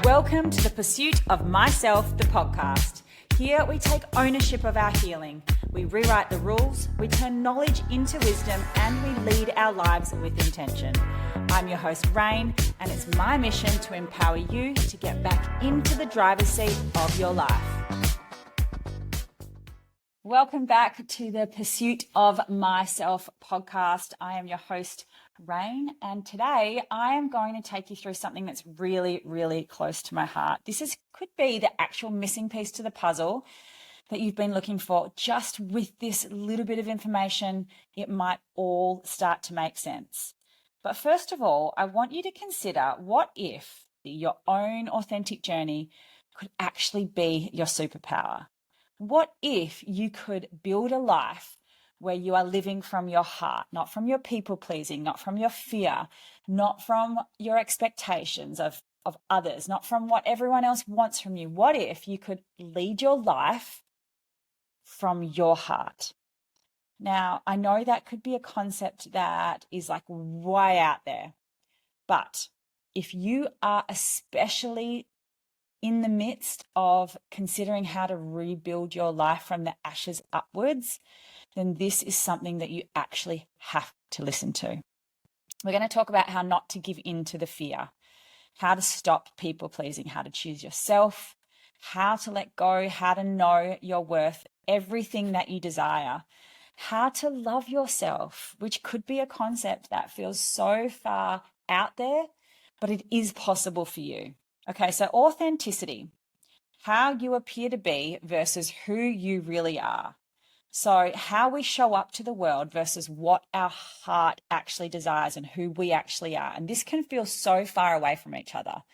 Welcome to the Pursuit of Myself, the podcast. Here we take ownership of our healing. We rewrite the rules, we turn knowledge into wisdom, and we lead our lives with intention. I'm your host, Raine, and it's my mission to empower you to get back into the driver's seat of your life. Welcome back to the Pursuit of Myself podcast. I am your host, Raine, and today I am going to take you through something that's really, really close to my heart. Could be the actual missing piece to the puzzle that you've been looking for. Just with this little bit of information, it might all start to make sense. But first of all, I want you to consider, what if your own authentic journey could actually be your superpower? What if you could build a life where you are living from your heart, not from your people pleasing, not from your fear, not from your expectations of others, not from what everyone else wants from you? What if you could lead your life from your heart? Now, I know that could be a concept that is like way out there, but if you are especially in the midst of considering how to rebuild your life from the ashes upwards, then this is something that you actually have to listen to. We're going to talk about how not to give in to the fear, how to stop people pleasing, how to choose yourself, how to let go, how to know your worth, everything that you desire, how to love yourself, which could be a concept that feels so far out there, but it is possible for you. Okay, so authenticity, how you appear to be versus who you really are. So how we show up to the world versus what our heart actually desires and who we actually are. And this can feel so far away from each other.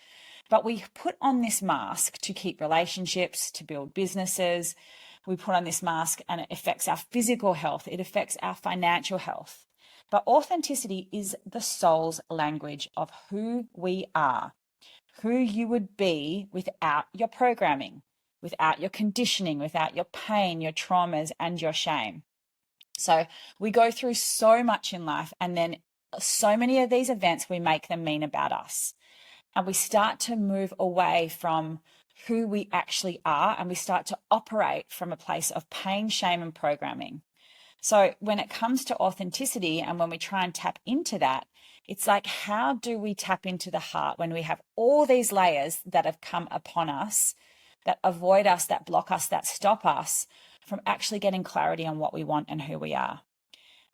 But we put on this mask to keep relationships, to build businesses. We put on this mask and it affects our physical health. It affects our financial health. But authenticity is the soul's language of who we are, who you would be without your programming, without your conditioning, without your pain, your traumas, and your shame. So we go through so much in life, and then so many of these events, we make them mean about us. And we start to move away from who we actually are, and we start to operate from a place of pain, shame, and programming. So when it comes to authenticity, and when we try and tap into that, it's like, how do we tap into the heart when we have all these layers that have come upon us, that avoid us, that block us, that stop us from actually getting clarity on what we want and who we are?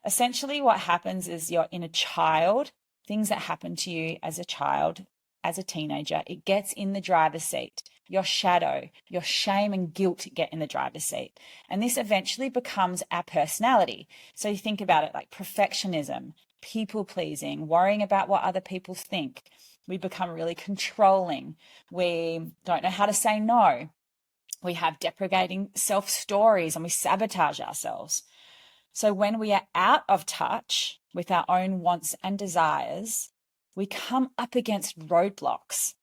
Essentially, what happens is your inner child, things that happen to you as a child, as a teenager, it gets in the driver's seat. Your shadow, your shame and guilt get in the driver's seat. And this eventually becomes our personality. So you think about it like perfectionism, people pleasing, worrying about what other people think. We become really controlling. We don't know how to say no. We have deprecating self-stories and we sabotage ourselves. So when we are out of touch with our own wants and desires, we come up against roadblocks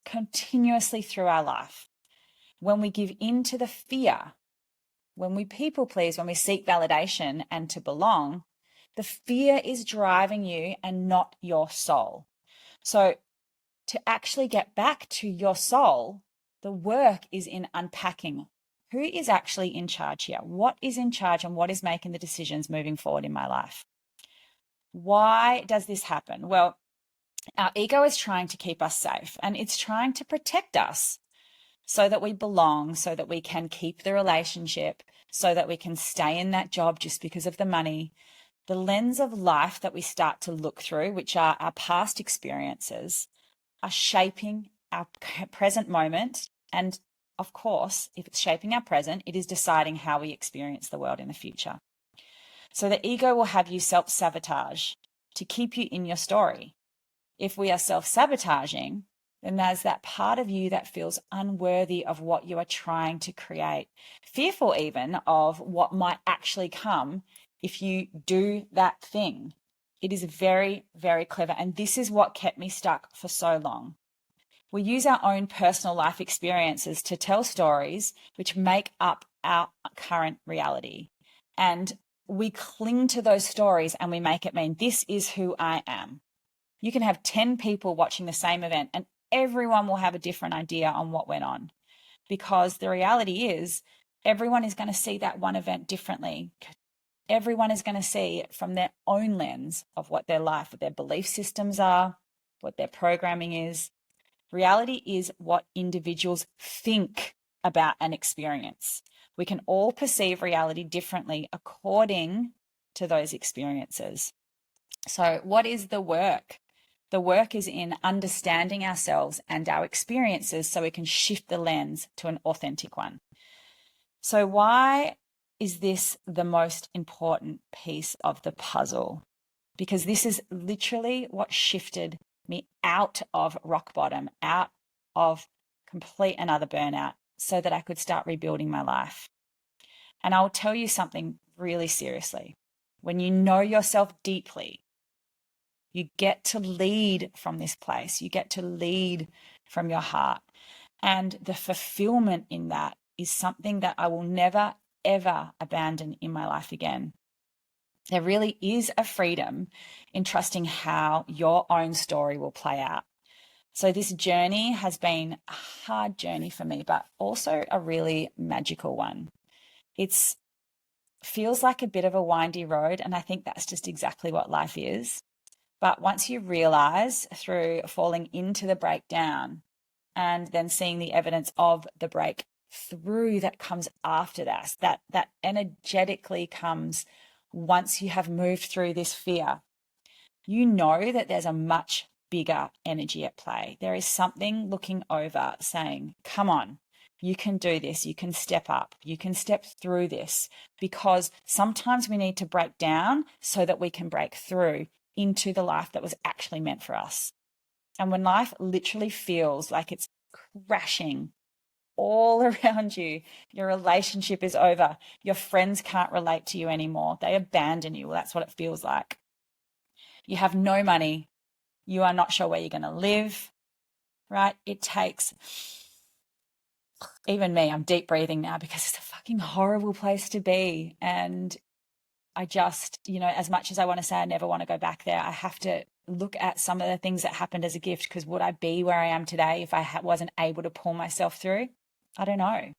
continuously through our life. When we give in to the fear, when we people please, when we seek validation and to belong, the fear is driving you and not your soul. So to actually get back to your soul, the work is in unpacking who is actually in charge here, what is in charge and what is making the decisions moving forward in my life. Why does this happen? Well, our ego is trying to keep us safe, and it's trying to protect us so that we belong, so that we can keep the relationship, so that we can stay in that job just because of the money. The lens of life that we start to look through, which are our past experiences, are shaping our present moment. And of course, if it's shaping our present, it is deciding how we experience the world in the future. So the ego will have you self-sabotage to keep you in your story. If we are self-sabotaging, then there's that part of you that feels unworthy of what you are trying to create, fearful even of what might actually come if you do that thing. It is very, very clever. And this is what kept me stuck for so long. We use our own personal life experiences to tell stories which make up our current reality. And we cling to those stories and we make it mean this is who I am. You can have 10 people watching the same event and everyone will have a different idea on what went on, because the reality is everyone is going to see that one event differently. Everyone is going to see it from their own lens of what their life, what their belief systems are, what their programming is. Reality is what individuals think about an experience. We can all perceive reality differently according to those experiences. So, what is the work? The work is in understanding ourselves and our experiences so we can shift the lens to an authentic one. So, why is this the most important piece of the puzzle? Because this is literally what shifted me out of rock bottom, out of complete another burnout, so that I could start rebuilding my life. And I'll tell you something really seriously. When you know yourself deeply, you get to lead from this place. You get to lead from your heart. And the fulfillment in that is something that I will never, ever abandon in my life again. There really is a freedom in trusting how your own story will play out. So this journey has been a hard journey for me, but also a really magical one. It feels like a bit of a windy road, and I think that's just exactly what life is. But once you realize through falling into the breakdown and then seeing the evidence of the breakthrough that comes after that energetically comes once you have moved through this fear, you know that there's a much bigger energy at play. There is something looking over saying, come on, you can do this. You can step up. You can step through this, because sometimes we need to break down so that we can break through into the life that was actually meant for us. And when life literally feels like it's crashing all around you, your relationship is over, your friends can't relate to you anymore, they abandon you. Well, that's what it feels like. You have no money. You are not sure where you're going to live, right? It takes, even me, I'm deep breathing now because it's a fucking horrible place to be. And I just, as much as I want to say I never want to go back there, I have to look at some of the things that happened as a gift, because would I be where I am today if I wasn't able to pull myself through? I don't know.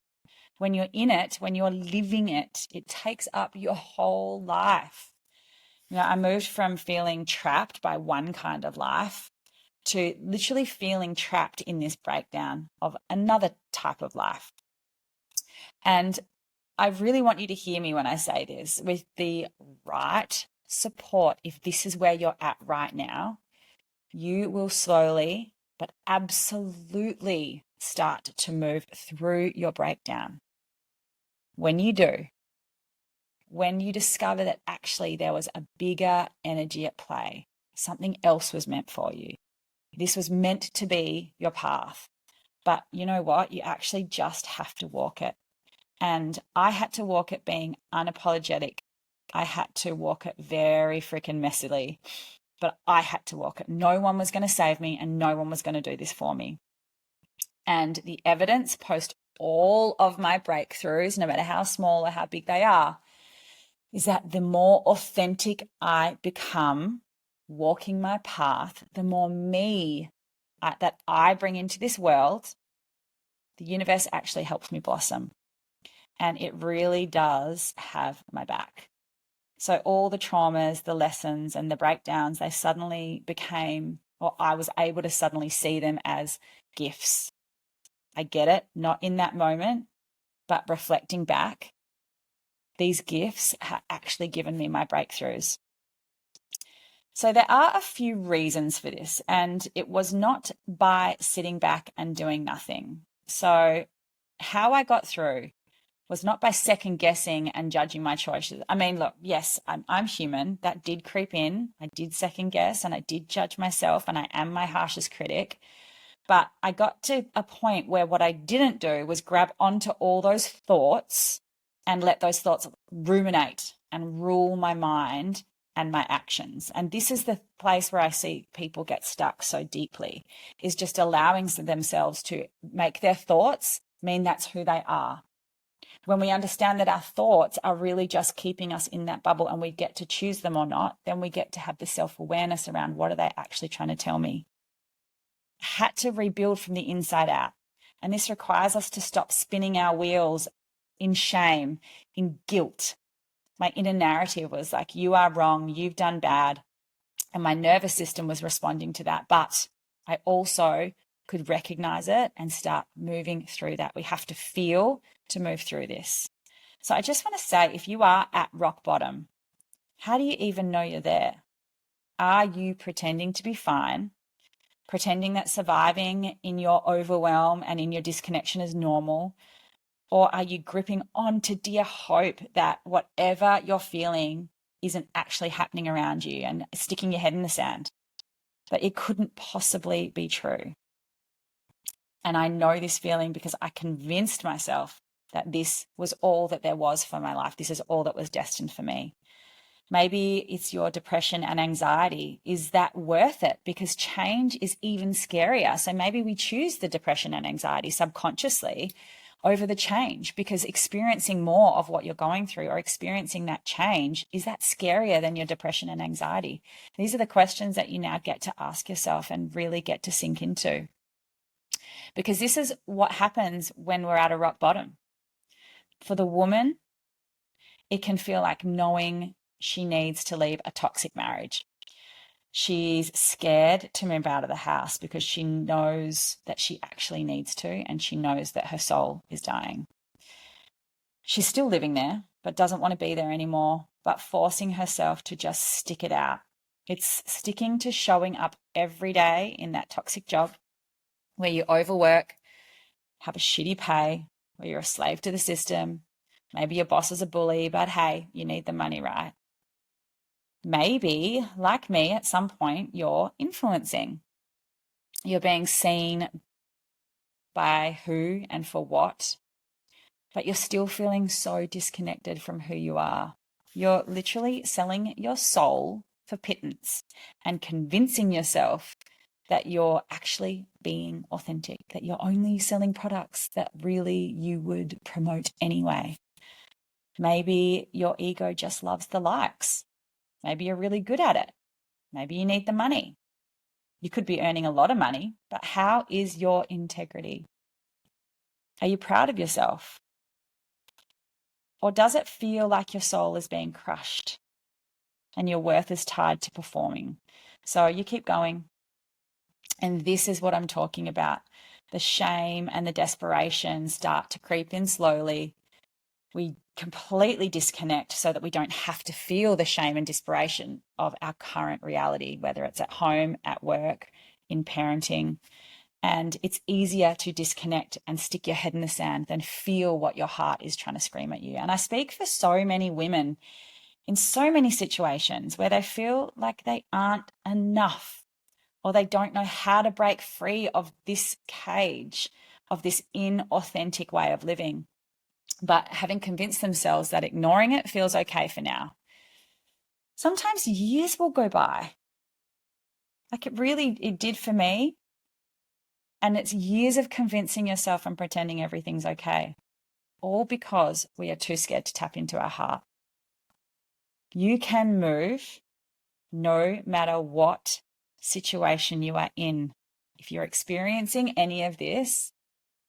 When you're in it, when you're living it, it takes up your whole life. I moved from feeling trapped by one kind of life to literally feeling trapped in this breakdown of another type of life. And I really want you to hear me when I say this. With the right support, if this is where you're at right now, you will slowly but absolutely start to move through your breakdown. When you do, when you discover that actually there was a bigger energy at play, something else was meant for you. This was meant to be your path. But you know what? You actually just have to walk it. And I had to walk it being unapologetic. I had to walk it very freaking messily, but I had to walk it. No one was going to save me and no one was going to do this for me. And the evidence post all of my breakthroughs, no matter how small or how big they are, is that the more authentic I become walking my path, the more me that I bring into this world, the universe actually helps me blossom. And it really does have my back. So all the traumas, the lessons, and the breakdowns, they suddenly became, or I was able to suddenly see them as gifts. I get it, not in that moment, but reflecting back, these gifts have actually given me my breakthroughs. So there are a few reasons for this, and it was not by sitting back and doing nothing. So how I got through was not by second guessing and judging my choices. I mean, look, yes, I'm human. That did creep in. I did second guess and I did judge myself, and I am my harshest critic. But I got to a point where what I didn't do was grab onto all those thoughts and let those thoughts ruminate and rule my mind and my actions. And this is the place where I see people get stuck so deeply, is just allowing themselves to make their thoughts mean that's who they are. When we understand that our thoughts are really just keeping us in that bubble and we get to choose them or not, then we get to have the self-awareness around what are they actually trying to tell me. I had to rebuild from the inside out. And this requires us to stop spinning our wheels in shame, in guilt. My inner narrative was like, you are wrong, you've done bad. And my nervous system was responding to that. But I also could recognize it and start moving through that. We have to feel to move through this. So I just want to say, if you are at rock bottom, how do you even know you're there? Are you pretending to be fine? Pretending that surviving in your overwhelm and in your disconnection is normal? Or are you gripping on to dear hope that whatever you're feeling isn't actually happening around you and sticking your head in the sand? That it couldn't possibly be true. And I know this feeling because I convinced myself that this was all that there was for my life. This is all that was destined for me. Maybe it's your depression and anxiety. Is that worth it? Because change is even scarier. So maybe we choose the depression and anxiety subconsciously over the change, because experiencing more of what you're going through or experiencing that change, is that scarier than your depression and anxiety? These are the questions that you now get to ask yourself and really get to sink into. Because this is what happens when we're at a rock bottom. For the woman, it can feel like knowing she needs to leave a toxic marriage. She's scared to move out of the house because she knows that she actually needs to, and she knows that her soul is dying. She's still living there, but doesn't want to be there anymore, but forcing herself to just stick it out. It's sticking to showing up every day in that toxic job where you overwork, have a shitty pay, where you're a slave to the system. Maybe your boss is a bully, but hey, you need the money, right? Maybe, like me, at some point, you're influencing. You're being seen by who and for what, but you're still feeling so disconnected from who you are. You're literally selling your soul for pittance and convincing yourself that you're actually being authentic, that you're only selling products that really you would promote anyway. Maybe your ego just loves the likes. Maybe you're really good at it. Maybe you need the money. You could be earning a lot of money, but how is your integrity? Are you proud of yourself? Or does it feel like your soul is being crushed and your worth is tied to performing? So you keep going. And this is what I'm talking about. The shame and the desperation start to creep in slowly. We completely disconnect so that we don't have to feel the shame and desperation of our current reality, whether it's at home, at work, in parenting. And it's easier to disconnect and stick your head in the sand than feel what your heart is trying to scream at you. And I speak for so many women in so many situations where they feel like they aren't enough, or they don't know how to break free of this cage, of this inauthentic way of living. But having convinced themselves that ignoring it feels okay for now. Sometimes years will go by. Like it did for me. And it's years of convincing yourself and pretending everything's okay. All because we are too scared to tap into our heart. You can move no matter what situation you are in. If you're experiencing any of this,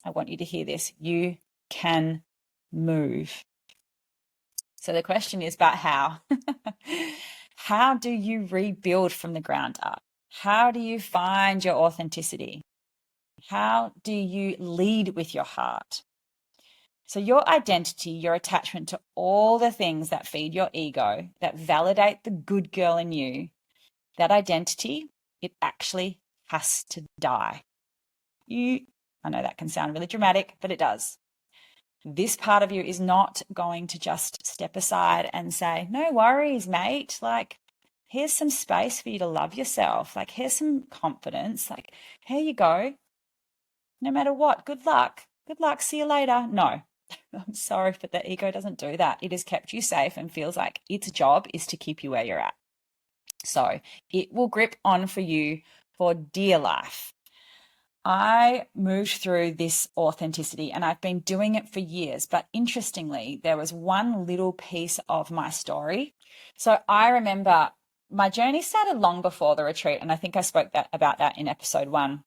I want you to hear this. You can move. So the question is about how. How do you rebuild from the ground up? How do you find your authenticity? How do you lead with your heart? So your identity, your attachment to all the things that feed your ego, that validate the good girl in you, that identity, it actually has to die. I know that can sound really dramatic, but it does. This part of you is not going to just step aside and say, no worries, mate. Like, here's some space for you to love yourself. Like, here's some confidence. Like, here you go. No matter what, good luck. Good luck. See you later. No, I'm sorry, but the ego doesn't do that. It has kept you safe and feels like its job is to keep you where you're at. So it will grip on for you for dear life. I moved through this authenticity and I've been doing it for years. But interestingly, there was one little piece of my story. So I remember my journey started long before the retreat. And I think I spoke about that in episode 1.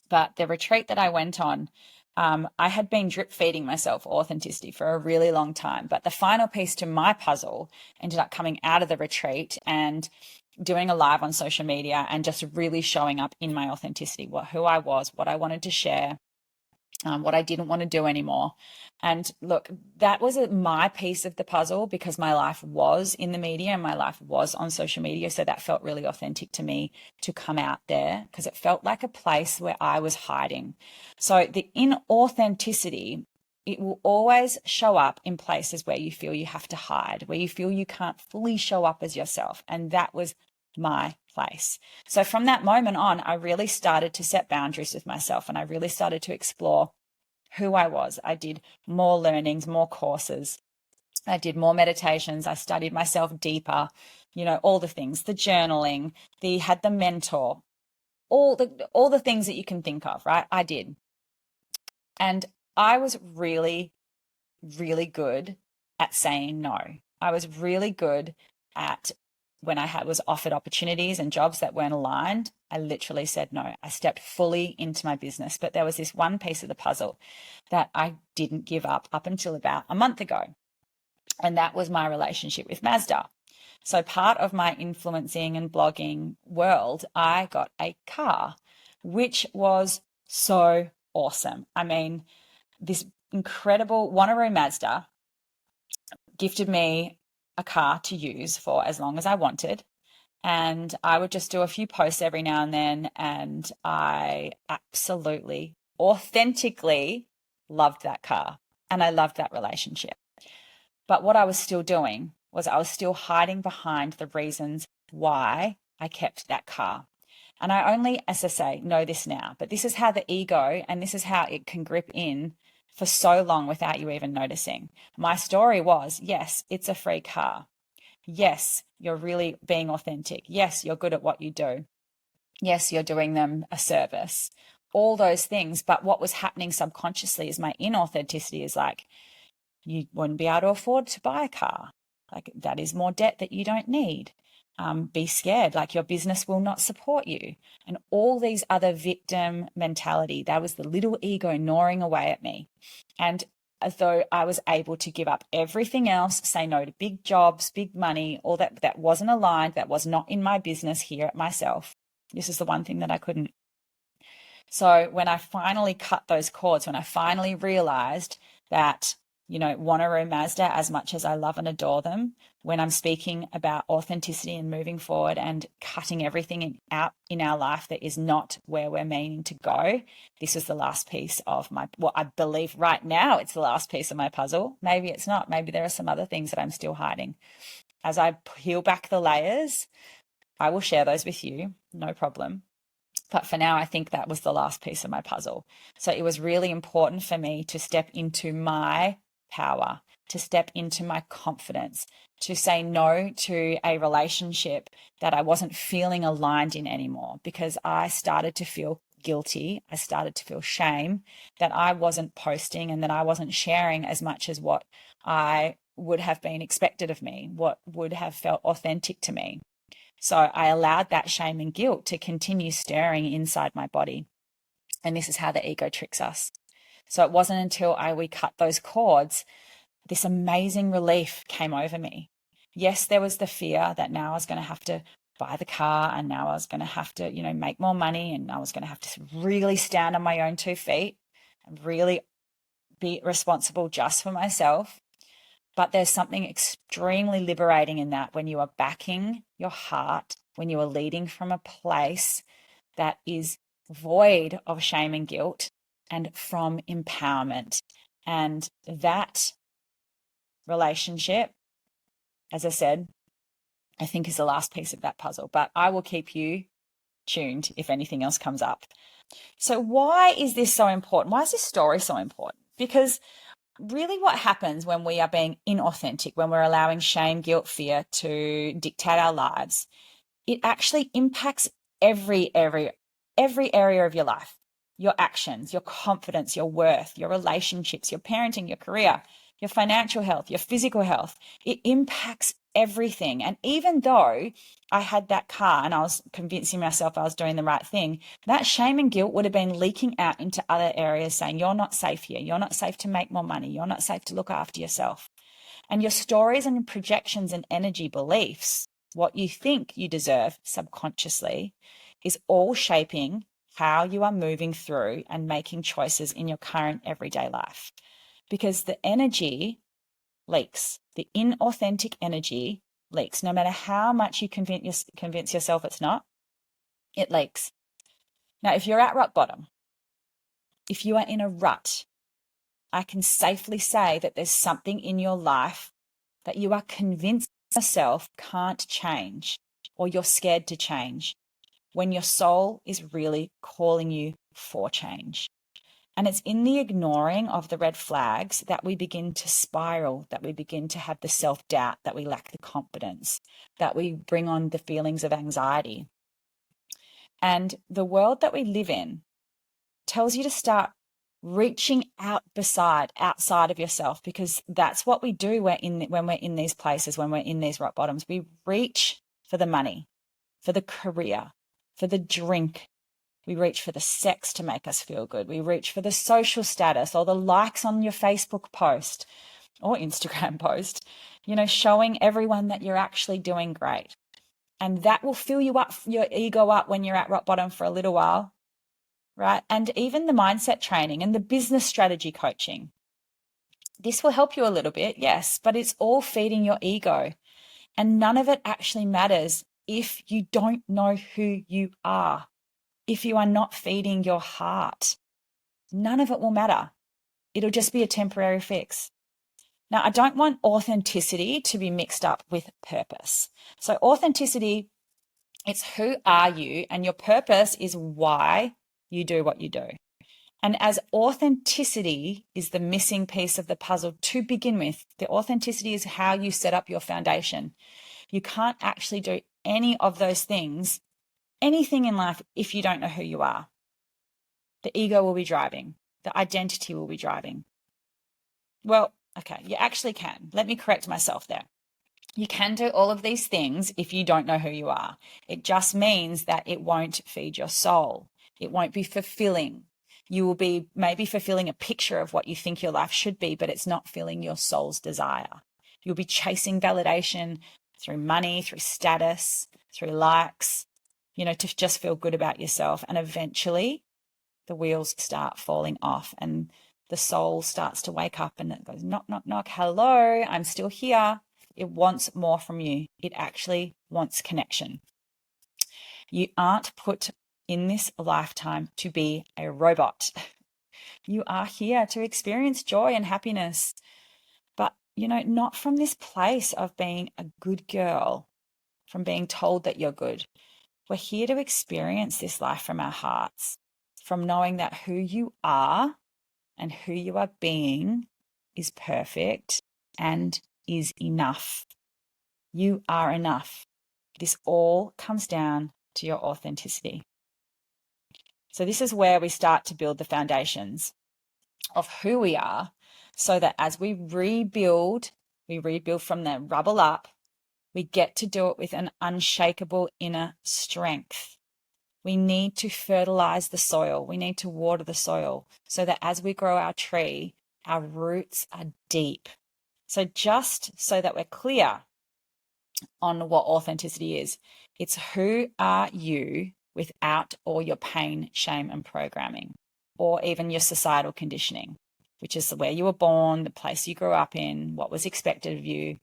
But the retreat that I went on, I had been drip feeding myself authenticity for a really long time. But the final piece to my puzzle ended up coming out of the retreat and doing a live on social media and just really showing up in my authenticity, who I was, what I wanted to share, what I didn't want to do anymore. And look, that was my piece of the puzzle because my life was in the media and my life was on social media. So that felt really authentic to me to come out there because it felt like a place where I was hiding. So the inauthenticity, it will always show up in places where you feel you have to hide, where you feel you can't fully show up as yourself. And that was my place. So from that moment on, I really started to set boundaries with myself and I really started to explore who I was. I did more learnings, more courses. I did more meditations. I studied myself deeper, all the things, the journaling, had the mentor, all the things that you can think of, right? I did. And I was really, really good at saying no. I was really good at when I was offered opportunities and jobs that weren't aligned, I literally said no. I stepped fully into my business. But there was this one piece of the puzzle that I didn't give up until about a month ago. And that was my relationship with Mazda. So part of my influencing and blogging world, I got a car, which was so awesome. I mean, this incredible Wanneroo Mazda gifted me a car to use for as long as I wanted. And I would just do a few posts every now and then. And I absolutely, authentically loved that car. And I loved that relationship. But what I was still doing was I was still hiding behind the reasons why I kept that car. And I only, as I say, know this now. But this is how the ego and this is how it can grip in for so long without you even noticing. My story was, yes, it's a free car. Yes, you're really being authentic. Yes, you're good at what you do. Yes, you're doing them a service. All those things. But what was happening subconsciously is my inauthenticity is like, you wouldn't be able to afford to buy a car. Like that is more debt that you don't need. Be scared, like your business will not support you. And all these other victim mentality, that was the little ego gnawing away at me. And as though I was able to give up everything else, say no to big jobs, big money, all that wasn't aligned, that was not in my business here at myself. This is the one thing that I couldn't. So when I finally cut those cords, when I finally realized that Wanneroo Mazda, as much as I love and adore them, when I'm speaking about authenticity and moving forward and cutting everything out in our life that is not where we're meaning to go, this is the last piece of I believe right now it's the last piece of my puzzle. Maybe it's not. Maybe there are some other things that I'm still hiding. As I peel back the layers, I will share those with you, no problem. But for now, I think that was the last piece of my puzzle. So it was really important for me to step into my power, to step into my confidence, to say no to a relationship that I wasn't feeling aligned in anymore because I started to feel guilty. I started to feel shame that I wasn't posting and that I wasn't sharing as much as what I would have been expected of me, what would have felt authentic to me. So I allowed that shame and guilt to continue stirring inside my body. And this is how the ego tricks us. So it wasn't until we cut those cords, this amazing relief came over me. Yes, there was the fear that now I was going to have to buy the car and now I was going to have to, make more money and I was going to have to really stand on my own 2 feet and really be responsible just for myself. But there's something extremely liberating in that when you are backing your heart, when you are leading from a place that is void of shame and guilt and from empowerment. And that relationship, as I said, I think is the last piece of that puzzle. But I will keep you tuned if anything else comes up. So why is this so important? Why is this story so important? Because really what happens when we are being inauthentic, when we're allowing shame, guilt, fear to dictate our lives, it actually impacts every area of your life. your actions, your confidence, your worth, your relationships, your parenting, your career, your financial health, your physical health. It impacts everything. And even though I had that car and I was convincing myself I was doing the right thing, that shame and guilt would have been leaking out into other areas saying, you're not safe here. You're not safe to make more money. You're not safe to look after yourself. And your stories and projections and energy beliefs, what you think you deserve subconsciously, is all shaping how you are moving through and making choices in your current everyday life. Because the energy leaks, the inauthentic energy leaks. No matter how much you convince yourself it's not, it leaks. Now, if you're at rock bottom, if you are in a rut, I can safely say that there's something in your life that you are convinced yourself can't change, or you're scared to change, when your soul is really calling you for change. And it's in the ignoring of the red flags that we begin to spiral, that we begin to have the self-doubt, that we lack the confidence, that we bring on the feelings of anxiety. And the world that we live in tells you to start reaching outside of yourself, because that's what we do when we're in these places, when we're in these rock bottoms. We reach for the money, for the career, for the drink. We reach for the sex to make us feel good. We reach for the social status or the likes on your Facebook post or Instagram post, showing everyone that you're actually doing great. And that will fill you up, your ego up when you're at rock bottom for a little while, right? And even the mindset training and the business strategy coaching. This will help you a little bit, yes, but it's all feeding your ego. And none of it actually matters if you don't know who you are. If you are not feeding your heart, none of it will matter. It'll just be a temporary fix. Now, I don't want authenticity to be mixed up with purpose. So authenticity, it's who are you, and your purpose is why you do what you do. And as authenticity is the missing piece of the puzzle to begin with, the authenticity is how you set up your foundation. You can't actually do any of those things, anything in life, if you don't know who you are. The ego will be driving. The identity will be driving. Well, okay, you actually can. Let me correct myself there. You can do all of these things if you don't know who you are. It just means that it won't feed your soul. It won't be fulfilling. You will be maybe fulfilling a picture of what you think your life should be, but it's not filling your soul's desire. You'll be chasing validation through money, through status, through likes, to just feel good about yourself. And eventually the wheels start falling off and the soul starts to wake up and it goes, knock, knock, knock. Hello, I'm still here. It wants more from you. It actually wants connection. You aren't put in this lifetime to be a robot. You are here to experience joy and happiness, but, not from this place of being a good girl, from being told that you're good. We're here to experience this life from our hearts, from knowing that who you are and who you are being is perfect and is enough. You are enough. This all comes down to your authenticity. So this is where we start to build the foundations of who we are, so that as we rebuild from the rubble up, we get to do it with an unshakable inner strength. We need to fertilize the soil. We need to water the soil so that as we grow our tree, our roots are deep. So just so that we're clear on what authenticity is, it's who are you without all your pain, shame, and programming, or even your societal conditioning, which is where you were born, the place you grew up in, what was expected of you.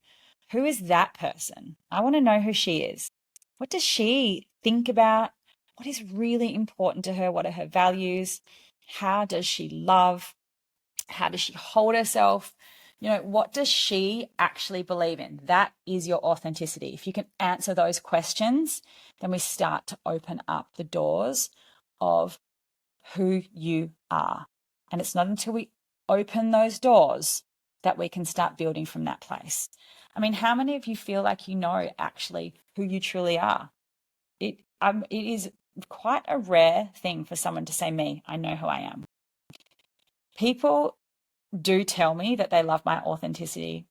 Who is that person? I want to know who she is. What does she think about? What is really important to her? What are her values? How does she love? How does she hold herself? What does she actually believe in? That is your authenticity. If you can answer those questions, then we start to open up the doors of who you are. And it's not until we open those doors that we can start building from that place. I mean, how many of you feel like you know actually who you truly are? It is quite a rare thing for someone to say, me, I know who I am. People do tell me that they love my authenticity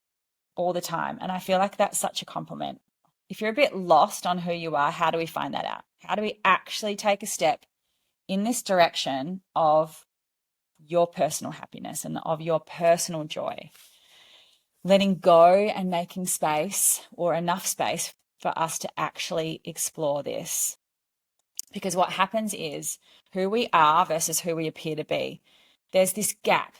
all the time. And I feel like that's such a compliment. If you're a bit lost on who you are, how do we find that out? How do we actually take a step in this direction of your personal happiness and of your personal joy? Letting go and making space, or enough space, for us to actually explore this. Because what happens is who we are versus who we appear to be. There's this gap,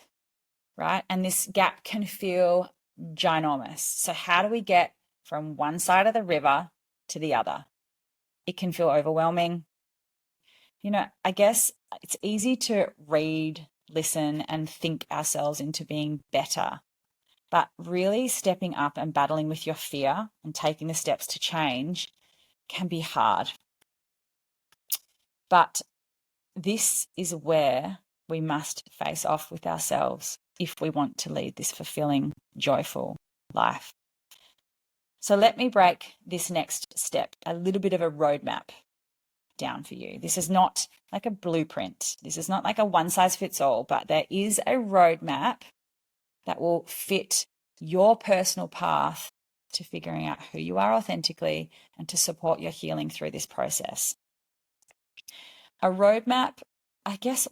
right? And this gap can feel ginormous. So how do we get from one side of the river to the other? It can feel overwhelming. I guess it's easy to read, listen, and think ourselves into being better. But really stepping up and battling with your fear and taking the steps to change can be hard. But this is where we must face off with ourselves if we want to lead this fulfilling, joyful life. So let me break this next step, a little bit of a roadmap, down for you. This is not like a blueprint. This is not like a one size fits all, but there is a roadmap that will fit your personal path to figuring out who you are authentically and to support your healing through this process. A roadmap, I guess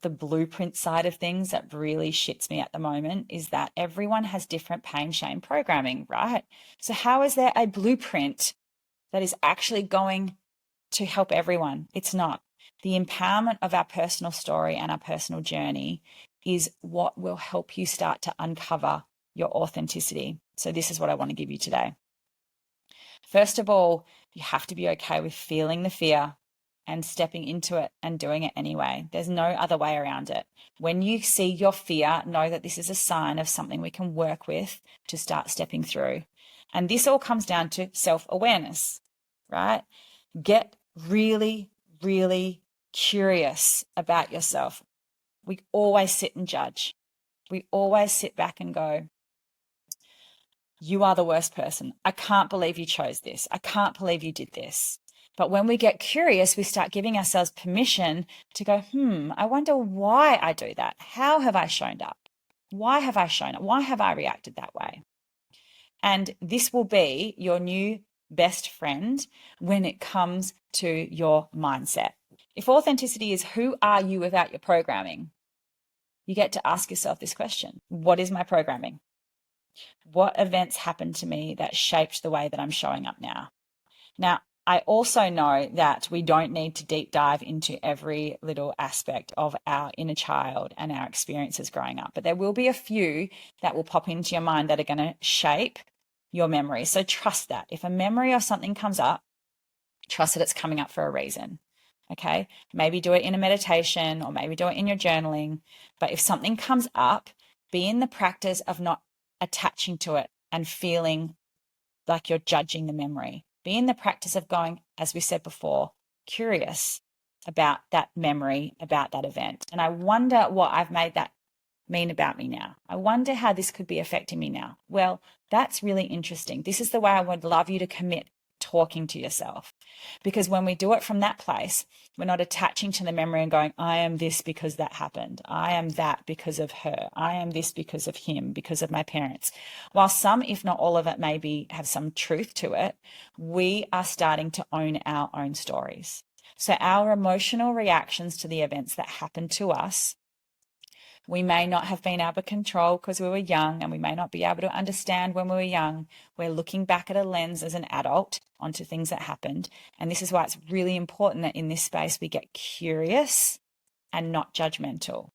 the blueprint side of things that really shits me at the moment is that everyone has different pain shame programming, right? So how is there a blueprint that is actually going to help everyone? It's not. The empowerment of our personal story and our personal journey is what will help you start to uncover your authenticity. So this is what I want to give you today. First of all, you have to be okay with feeling the fear and stepping into it and doing it anyway. There's no other way around it. When you see your fear, know that this is a sign of something we can work with to start stepping through. And this all comes down to self-awareness, right? Get really, really curious about yourself. We always sit and judge. We always sit back and go, you are the worst person. I can't believe you chose this. I can't believe you did this. But when we get curious, we start giving ourselves permission to go, I wonder why I do that. How have I shown up? Why have I shown up? Why have I reacted that way? And this will be your new best friend when it comes to your mindset. If authenticity is who are you without your programming, you get to ask yourself this question. What is my programming? What events happened to me that shaped the way that I'm showing up now? Now, I also know that we don't need to deep dive into every little aspect of our inner child and our experiences growing up, but there will be a few that will pop into your mind that are going to shape your memory. So trust that. If a memory or something comes up, trust that it's coming up for a reason. Okay? Maybe do it in a meditation or maybe do it in your journaling. But if something comes up, be in the practice of not attaching to it and feeling like you're judging the memory. Be in the practice of going, as we said before, curious about that memory, about that event. And I wonder what I've made that mean about me now. I wonder how this could be affecting me now. Well, that's really interesting. This is the way I would love you to commit talking to yourself. Because when we do it from that place, we're not attaching to the memory and going, I am this because that happened. I am that because of her. I am this because of him, because of my parents. While some, if not all of it, maybe have some truth to it, we are starting to own our own stories. So our emotional reactions to the events that happen to us, we may not have been able to control because we were young, and we may not be able to understand when we were young. We're looking back at a lens as an adult onto things that happened. And this is why it's really important that in this space we get curious and not judgmental.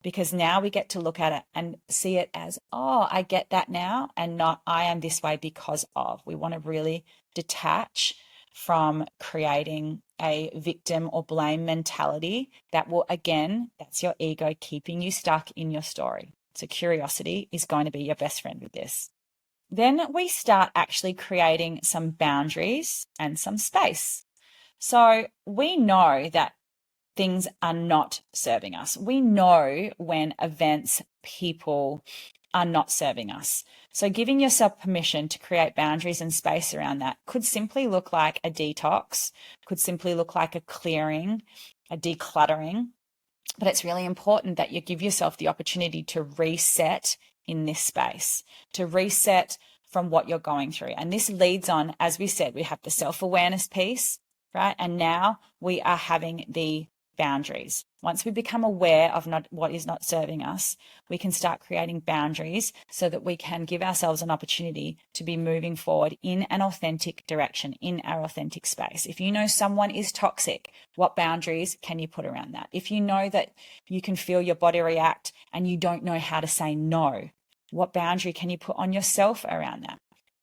Because now we get to look at it and see it as, oh, I get that now, and not I am this way because of. We want to really detach from creating a victim or blame mentality that will, again, that's your ego keeping you stuck in your story. So curiosity is going to be your best friend with this. Then we start actually creating some boundaries and some space. So we know that things are not serving us. We know when events, people are not serving us. So giving yourself permission to create boundaries and space around that could simply look like a detox, could simply look like a clearing, a decluttering. But it's really important that you give yourself the opportunity to reset in this space, to reset from what you're going through. And this leads on, as we said, we have the self-awareness piece, right? And now we are having the boundaries. Once we become aware of what is not serving us, we can start creating boundaries so that we can give ourselves an opportunity to be moving forward in an authentic direction, in our authentic space. If you know someone is toxic, what boundaries can you put around that? If you know that you can feel your body react and you don't know how to say no, what boundary can you put on yourself around that?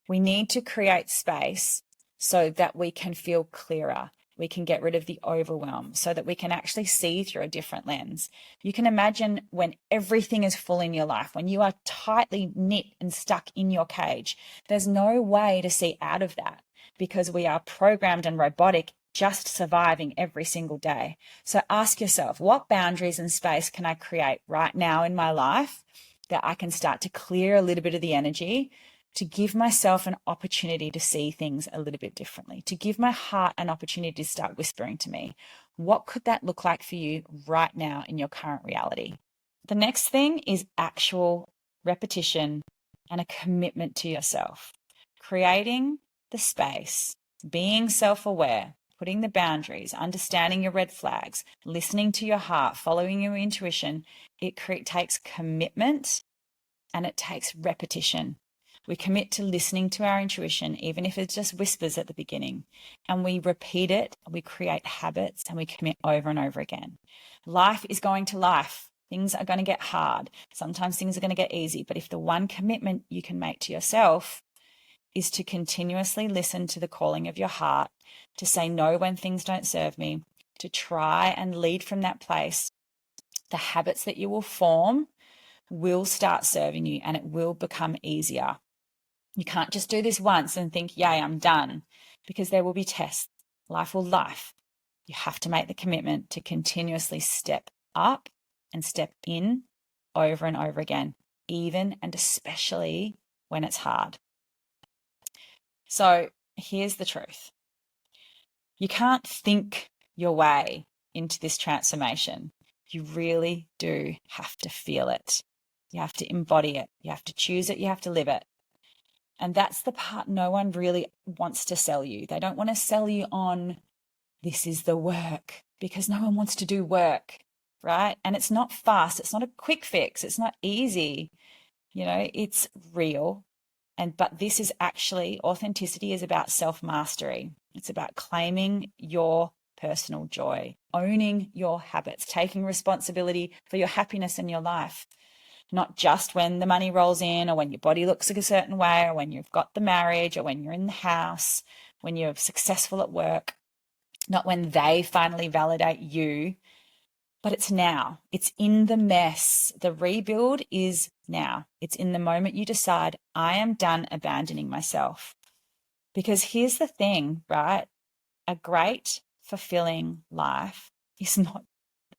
We need to create space so that we can feel clearer. We can get rid of the overwhelm so that we can actually see through a different lens. You can imagine when everything is full in your life, when you are tightly knit and stuck in your cage, there's no way to see out of that because we are programmed and robotic, just surviving every single day. So ask yourself, what boundaries and space can I create right now in my life that I can start to clear a little bit of the energy, to give myself an opportunity to see things a little bit differently, to give my heart an opportunity to start whispering to me. What could that look like for you right now in your current reality? The next thing is actual repetition and a commitment to yourself. Creating the space, being self-aware, putting the boundaries, understanding your red flags, listening to your heart, following your intuition. It takes commitment and it takes repetition. We commit to listening to our intuition, even if it's just whispers at the beginning, and we repeat it, we create habits, and we commit over and over again. Life is going to life. Things are going to get hard. Sometimes things are going to get easy, but if the one commitment you can make to yourself is to continuously listen to the calling of your heart, to say no when things don't serve me, to try and lead from that place, the habits that you will form will start serving you and it will become easier. You can't just do this once and think, yay, I'm done, because there will be tests. Life will life. You have to make the commitment to continuously step up and step in over and over again, even and especially when it's hard. So here's the truth. You can't think your way into this transformation. You really do have to feel it. You have to embody it. You have to choose it. You have to live it. And that's the part no one really wants to sell you. They don't want to sell you on this is the work, because no one wants to do work, right? And it's not fast. It's not a quick fix. It's not easy. It's real. But this is actually, authenticity is about self-mastery. It's about claiming your personal joy, owning your habits, taking responsibility for your happiness in your life. Not just when the money rolls in or when your body looks like a certain way or when you've got the marriage or when you're in the house, when you're successful at work, not when they finally validate you, but it's now. It's in the mess. The rebuild is now. It's in the moment you decide, I am done abandoning myself. Because here's the thing, right? A great, fulfilling life is not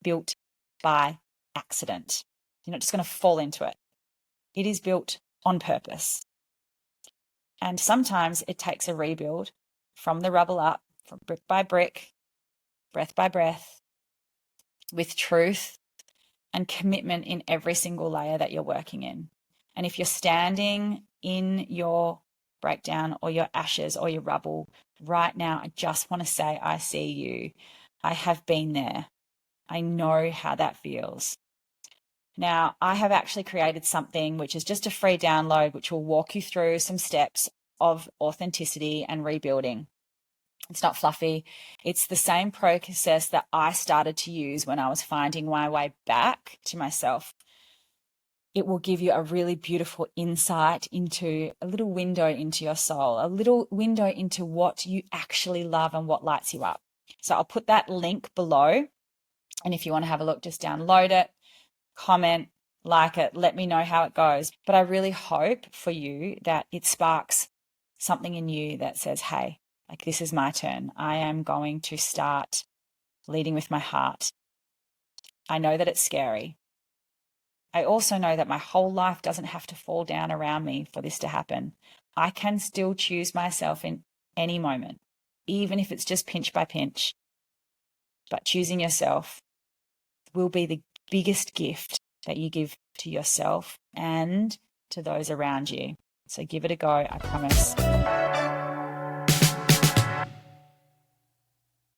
built by accident. You're not just going to fall into it. It is built on purpose. And sometimes it takes a rebuild from the rubble up, from brick by brick, breath by breath, with truth and commitment in every single layer that you're working in. And if you're standing in your breakdown or your ashes or your rubble right now, I just want to say, I see you. I have been there. I know how that feels. Now, I have actually created something which is just a free download, which will walk you through some steps of authenticity and rebuilding. It's not fluffy. It's the same process that I started to use when I was finding my way back to myself. It will give you a really beautiful insight into a little window into your soul, a little window into what you actually love and what lights you up. So I'll put that link below. And if you want to have a look, just download it. Comment, like it, let me know how it goes. But I really hope for you that it sparks something in you that says, hey, this is my turn. I am going to start leading with my heart. I know that it's scary. I also know that my whole life doesn't have to fall down around me for this to happen. I can still choose myself in any moment, even if it's just pinch by pinch. But choosing yourself will be the biggest gift that you give to yourself and to those around you. So give it a go, I promise.